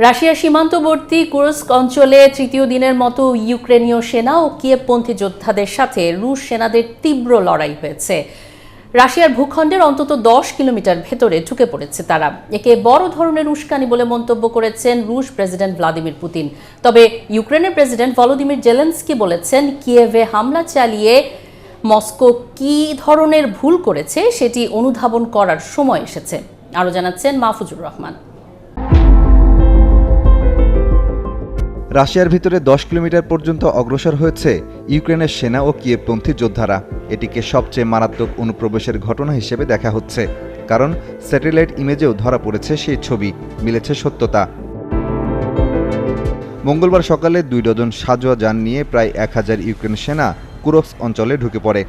রাশিয়ার সীমান্তবর্তী কুরস্ক অঞ্চলে তৃতীয় দিনের মতো ইউক্রেনীয় সেনা ও কিয়েভপন্থী যোদ্ধাদের সাথে রুশ সেনাদের তীব্র লড়াই হয়েছে। রাশিয়ার ভূখণ্ডের অন্তত 10 কিলোমিটার ভেতরে ঢুকে পড়েছে তারা। একে বড় ধরনের উস্কানি বলে মন্তব্য করেছেন রুশ প্রেসিডেন্ট ভ্লাদিমির পুতিন। তবে ইউক্রেনের প্রেসিডেন্ট ভলোদিমির জেলেনস্কি বলেছেন, কিয়েভে হামলা চালিয়ে মস্কো কী ধরনের ভুল করেছে সেটি অনুধাবন করার সময় এসেছে। আরও জানাচ্ছেন মাহফুজুর রহমান। রাশিয়ার ভিতরে 10 কিলোমিটার পর্যন্ত অগ্রসর হয়েছে ইউক্রেনের সেনা ও কিয়েভপন্থী যোদ্ধারা। এটিকে সবচেয়ে মারাত্মক অনুপ্রবেশের ঘটনা হিসেবে দেখা হচ্ছে, কারণ স্যাটেলাইট ইমেজেও ধরা পড়েছে সেই ছবি, মিলেছে সত্যতা। মঙ্গলবার সকালে 2 ডজন সাঁজোয়া যান নিয়ে প্রায় 1000 ইউক্রেন সেনা কুরস্ক অঞ্চলে ঢুকে পড়ে।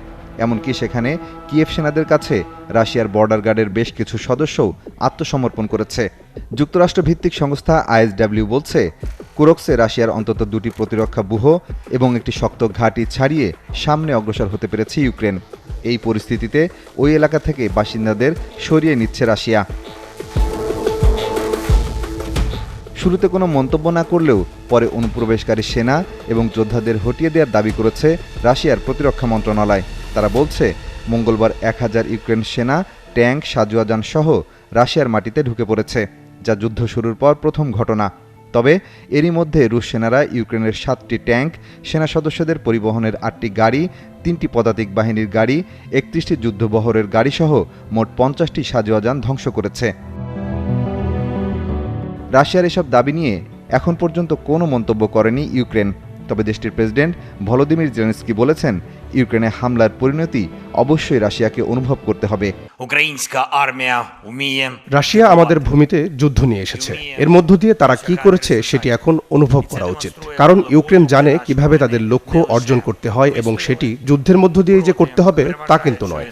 এমনকি সেখানে কিয়েভ সেনাদের কাছে রাশিয়ার বর্ডার গার্ডের বেশ কিছু সদস্যও আত্মসমর্পণ করেছে। যুক্তরাষ্ট্র ভিত্তিক সংস্থা ISW বলছে, কুরস্কে রাশিয়ার অন্তত 2টি প্রতিরক্ষা ব্যুহ এবং একটি শক্ত ঘাঁটি ছাড়িয়ে সামনে অগ্রসর হতে পেরেছে ইউক্রেন। এই পরিস্থিতিতে ওই এলাকা থেকে বাসিন্দাদের সরিয়ে নিচ্ছে রাশিয়া। শুরুতে কোনো মন্তব্য না করলেও পরে অনুপ্রবেশকারী সেনা এবং যোদ্ধাদের হটিয়ে দেওয়ার দাবি করেছে রাশিয়ার প্রতিরক্ষা মন্ত্রণালয়। তারা বলছে, মঙ্গলবার 1000 ইউক্রেন সেনা, ট্যাঙ্ক, সাঁজোয়া যান সহ রাশিয়ার মাটিতে ঢুকে পড়েছে, যা যুদ্ধ শুরুর পর প্রথম ঘটনা। তবে এরই মধ্যে রুশ সেনারা ইউক্রেনের 7টি ট্যাঙ্ক, সেনা সদস্যদের পরিবহনের 8টি গাড়ি, 3টি পদাতিক বাহিনীর গাড়ি, 31টি যুদ্ধবহরের গাড়িসহ মোট 50টি সাঁজোয়া যান ধ্বংস করেছে। রাশিয়ার এসব দাবি নিয়ে এখন পর্যন্ত কোনো মন্তব্য করেনি ইউক্রেন। তবে দেশটির প্রেসিডেন্ট ভলোদিমির জেলেনস্কি বলেছেন, ইউক্রেনে হামলার পরিণতি অবশ্যই রাশিয়াকে অনুভব করতে হবে। রাশিয়া আমাদের ভূমিতে যুদ্ধ নিয়ে এসেছে। এর মধ্য দিয়ে তারা কি করেছে সেটি এখন অনুভব করা উচিত, কারণ ইউক্রেন জানে কিভাবে তাদের লক্ষ্য অর্জন করতে হয় এবং সেটি যুদ্ধের মধ্য দিয়ে যে করতে হবে তা কিন্তু নয়।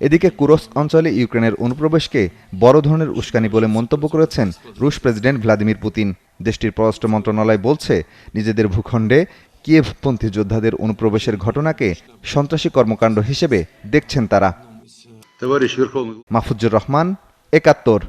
এদিকে কুরস্ক অঞ্চলে ইউক্রেনের অনুপ্রবেশকে বড় ধরনের উস্কানি বলে মন্তব্য করেছেন রুশ প্রেসিডেন্ট ভ্লাদিমির পুতিন। দেশটির পররাষ্ট্র মন্ত্রণালয় বলছে, নিজেদের ভূখণ্ডে কিয়েভপন্থী যোদ্ধাদের অনুপ্রবেশের ঘটনাকে সন্ত্রাসী কর্মকাণ্ড হিসেবে দেখছেন তারা। মাহফুজুর রহমান, ৭১।